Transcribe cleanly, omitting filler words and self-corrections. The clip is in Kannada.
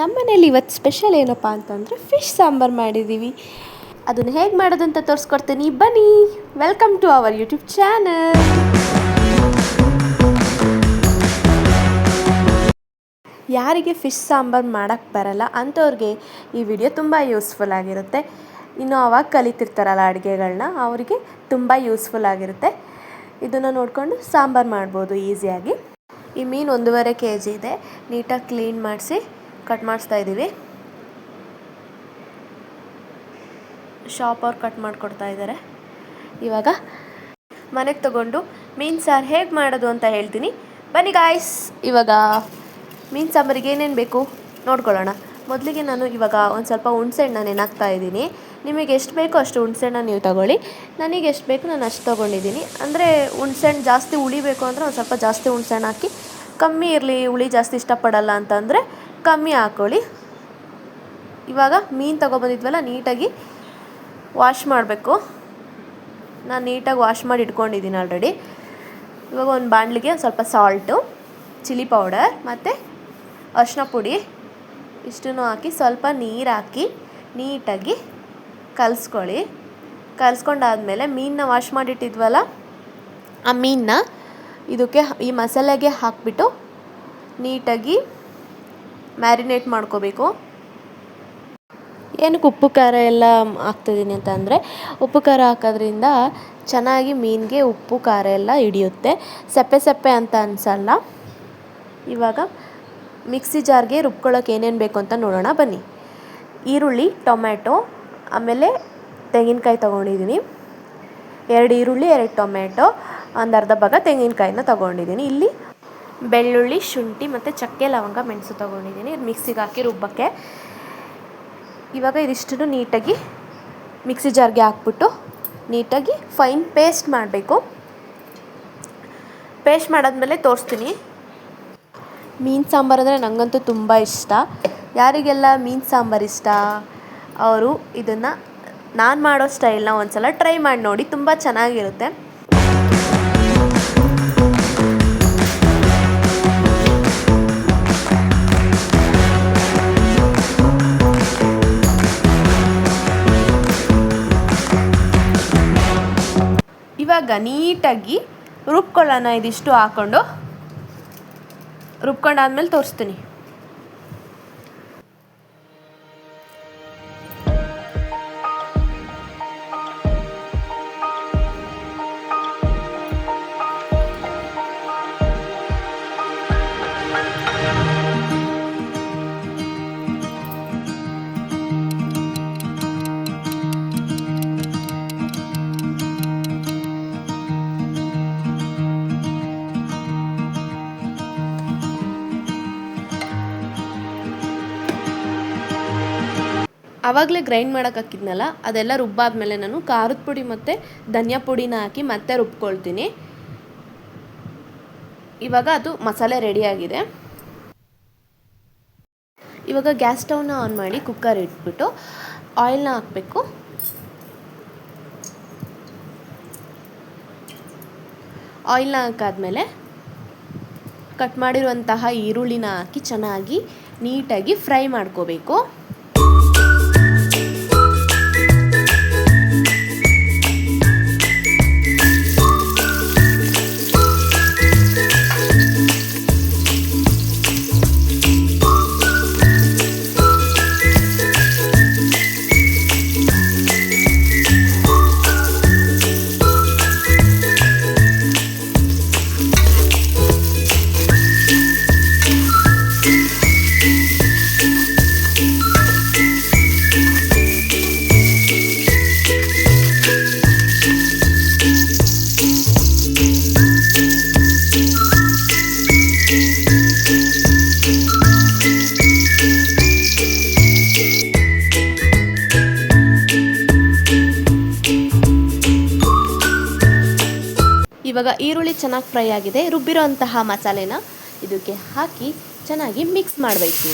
ನಮ್ಮ ಮನೇಲಿ ಇವತ್ತು ಸ್ಪೆಷಲ್ ಏನಪ್ಪ ಅಂತಂದರೆ ಫಿಶ್ ಸಾಂಬಾರು ಮಾಡಿದ್ದೀವಿ. ಅದನ್ನು ಹೇಗೆ ಮಾಡೋದು ಅಂತ ತೋರಿಸ್ಕೊಡ್ತೀನಿ, ಬನ್ನಿ. Welcome to our YouTube channel. ಯಾರಿಗೆ ಫಿಶ್ ಸಾಂಬಾರು ಮಾಡೋಕ್ಕೆ ಬರಲ್ಲ ಅಂಥವ್ರಿಗೆ ಈ ವಿಡಿಯೋ ತುಂಬ ಯೂಸ್ಫುಲ್ ಆಗಿರುತ್ತೆ. ಇನ್ನು ಅವಾಗ ಕಲಿತಿರ್ತಾರಲ್ಲ ಅಡುಗೆಗಳನ್ನ, ಅವರಿಗೆ ತುಂಬ ಯೂಸ್ಫುಲ್ ಆಗಿರುತ್ತೆ. ಇದನ್ನು ನೋಡಿಕೊಂಡು ಸಾಂಬಾರು ಮಾಡ್ಬೋದು ಈಸಿಯಾಗಿ. ಈ ಮೀನು 1.5 kg ಇದೆ. ನೀಟಾಗಿ ಕ್ಲೀನ್ ಮಾಡಿಸಿ ಕಟ್ ಮಾಡಿಸ್ತಾ ಇದ್ದೀವಿ. ಶಾಪ್ ಅವ್ರು ಕಟ್ ಮಾಡಿಕೊಡ್ತಾ ಇದ್ದಾರೆ. ಇವಾಗ ಮನೆಗೆ ತಗೊಂಡು ಮೀನು ಸಾರು ಹೇಗೆ ಮಾಡೋದು ಅಂತ ಹೇಳ್ತೀನಿ, ಬನ್ನಿ ಗಾಯ್ಸ್. ಇವಾಗ ಮೀನು ಸಾಂಬಾರಿಗೆ ಏನೇನು ಬೇಕು ನೋಡ್ಕೊಳ್ಳೋಣ. ಮೊದಲಿಗೆ ನಾನು ಇವಾಗ ಒಂದು ಸ್ವಲ್ಪ ಹುಣಸೆಹಣ್ಣು ನೆನಾಕ್ತಾ ಇದ್ದೀನಿ. ನಿಮಗೆ ಎಷ್ಟು ಬೇಕೋ ಅಷ್ಟು ಹುಣಸೆಹಣ್ಣು ನೀವು ತಗೊಳ್ಳಿ. ನನಗೆ ಎಷ್ಟು ಬೇಕು ನಾನು ಅಷ್ಟು ತೊಗೊಂಡಿದ್ದೀನಿ. ಅಂದರೆ ಹುಣಸೆಹಣ್ಣು ಜಾಸ್ತಿ ಉಳಿಬೇಕು ಅಂದರೆ ಒಂದು ಸ್ವಲ್ಪ ಜಾಸ್ತಿ ಹುಣಸೆಹಣ್ಣು ಹಾಕಿ, ಕಮ್ಮಿ ಇರಲಿ ಹುಳಿ ಜಾಸ್ತಿ ಇಷ್ಟಪಡಲ್ಲ ಅಂತಂದರೆ ಕಮ್ಮಿ ಹಾಕ್ಕೊಳ್ಳಿ. ಇವಾಗ ಮೀನು ತೊಗೊಬಂದಿದ್ವಲ್ಲ, ನೀಟಾಗಿ ವಾಶ್ ಮಾಡಬೇಕು. ನಾನು ನೀಟಾಗಿ ವಾಶ್ ಮಾಡಿ ಇಟ್ಕೊಂಡಿದ್ದೀನಿ ಆಲ್ರೆಡಿ. ಇವಾಗ ಒಂದು ಬಾಣಲಿಗೆ ಸ್ವಲ್ಪ ಸಾಲ್ಟು, ಚಿಲ್ಲಿ ಪೌಡರ್ ಮತ್ತು ಅರಿಶಿನ ಪುಡಿ ಇಷ್ಟನ್ನು ಹಾಕಿ ಸ್ವಲ್ಪ ನೀರು ಹಾಕಿ ನೀಟಾಗಿ ಕಲಿಸ್ಕೊಳ್ಳಿ. ಕಲಿಸ್ಕೊಂಡಾದ್ಮೇಲೆ ಮೀನನ್ನ ವಾಶ್ ಮಾಡಿಟ್ಟಿದ್ವಲ್ಲ, ಆ ಮೀನನ್ನ ಇದಕ್ಕೆ ಈ ಮಸಾಲೆಗೆ ಹಾಕಿಬಿಟ್ಟು ನೀಟಾಗಿ ಮ್ಯಾರಿನೇಟ್ ಮಾಡ್ಕೋಬೇಕು. ಏನಕ್ಕೆ ಉಪ್ಪು ಖಾರ ಎಲ್ಲ ಹಾಕ್ತಿದ್ದೀನಿ ಅಂತಂದರೆ, ಉಪ್ಪು ಖಾರ ಹಾಕೋದ್ರಿಂದ ಚೆನ್ನಾಗಿ ಮೀನಿಗೆ ಉಪ್ಪು ಖಾರ ಎಲ್ಲ ಹಿಡಿಯುತ್ತೆ, ಸಪ್ಪೆ ಸಪ್ಪೆ ಅಂತ ಅನಿಸಲ್ಲ. ಇವಾಗ ಮಿಕ್ಸಿ ಜಾರ್ಗೆ ರುಬ್ಕೊಳ್ಳೋಕೆ ಏನೇನು ಬೇಕು ಅಂತ ನೋಡೋಣ ಬನ್ನಿ. ಈರುಳ್ಳಿ, ಟೊಮ್ಯಾಟೊ, ಆಮೇಲೆ ತೆಂಗಿನಕಾಯಿ ತೊಗೊಂಡಿದ್ದೀನಿ. 2 ಈರುಳ್ಳಿ, 2 ಟೊಮ್ಯಾಟೊ, ಒಂದು ಅರ್ಧ ಭಾಗ ತೆಂಗಿನಕಾಯಿನ ತೊಗೊಂಡಿದ್ದೀನಿ. ಇಲ್ಲಿ ಬೆಳ್ಳುಳ್ಳಿ, ಶುಂಠಿ ಮತ್ತು ಚಕ್ಕೆ, ಲವಂಗ, ಮೆಣಸು ತೊಗೊಂಡಿದ್ದೀನಿ. ಇದು ಮಿಕ್ಸಿಗೆ ಹಾಕಿ ರುಬ್ಬಕ್ಕೆ. ಇವಾಗ ಇದಿಷ್ಟನ್ನು ನೀಟಾಗಿ ಮಿಕ್ಸಿ ಜಾರ್ಗೆ ಹಾಕ್ಬಿಟ್ಟು ನೀಟಾಗಿ ಫೈನ್ ಪೇಸ್ಟ್ ಮಾಡಬೇಕು. ಪೇಸ್ಟ್ ಮಾಡಾದ್ಮೇಲೆ ತೋರಿಸ್ತೀನಿ. ಮೀನು ಸಾಂಬಾರು ಅಂದರೆ ನನಗಂತೂ ತುಂಬ ಇಷ್ಟ. ಯಾರಿಗೆಲ್ಲ ಮೀನು ಸಾಂಬಾರು ಇಷ್ಟ ಅವರು ಇದನ್ನು ನಾನು ಮಾಡೋ ಸ್ಟೈಲ್ನ ಒಂದು ಸಲ ಟ್ರೈ ಮಾಡಿ ನೋಡಿ, ತುಂಬ ಚೆನ್ನಾಗಿರುತ್ತೆ. ಇವಾಗ ನೀಟಾಗಿ ರುಬ್ಕೊಳ್ಳೋಣ. ಇದಿಷ್ಟು ಹಾಕ್ಕೊಂಡು ರುಬ್ಕೊಂಡಾದ್ಮೇಲೆ ತೋರಿಸ್ತೀನಿ. ಆವಾಗಲೇ ಗ್ರೈಂಡ್ ಮಾಡೋಕೆ ಹಾಕಿದ್ನಲ್ಲ, ಅದೆಲ್ಲ ರುಬ್ಬಾದ್ಮೇಲೆ ನಾನು ಖಾರದ ಪುಡಿ ಮತ್ತು ಧನಿಯಾ ಪುಡಿನ ಹಾಕಿ ಮತ್ತೆ ರುಬ್ಕೊಳ್ತೀನಿ. ಇವಾಗ ಅದು ಮಸಾಲೆ ರೆಡಿಯಾಗಿದೆ. ಇವಾಗ ಗ್ಯಾಸ್ ಸ್ಟವ್ನ ಆನ್ ಮಾಡಿ ಕುಕ್ಕರ್ ಇಟ್ಬಿಟ್ಟು ಆಯಿಲ್ನ ಹಾಕಬೇಕು. ಆಯಿಲ್ನ ಹಾಕಾದ್ಮೇಲೆ ಕಟ್ ಮಾಡಿರುವಂತಹ ಈರುಳ್ಳಿನ ಹಾಕಿ ಚೆನ್ನಾಗಿ ನೀಟಾಗಿ ಫ್ರೈ ಮಾಡ್ಕೋಬೇಕು. ಇವಾಗ ಈರುಳ್ಳಿ ಚೆನ್ನಾಗಿ ಫ್ರೈ ಆಗಿದೆ. ರುಬ್ಬಿರೋ ಅಂತಹ ಮಸಾಲೆನ ಇದಕ್ಕೆ ಹಾಕಿ ಚೆನ್ನಾಗಿ ಮಿಕ್ಸ್ ಮಾಡಬೇಕು.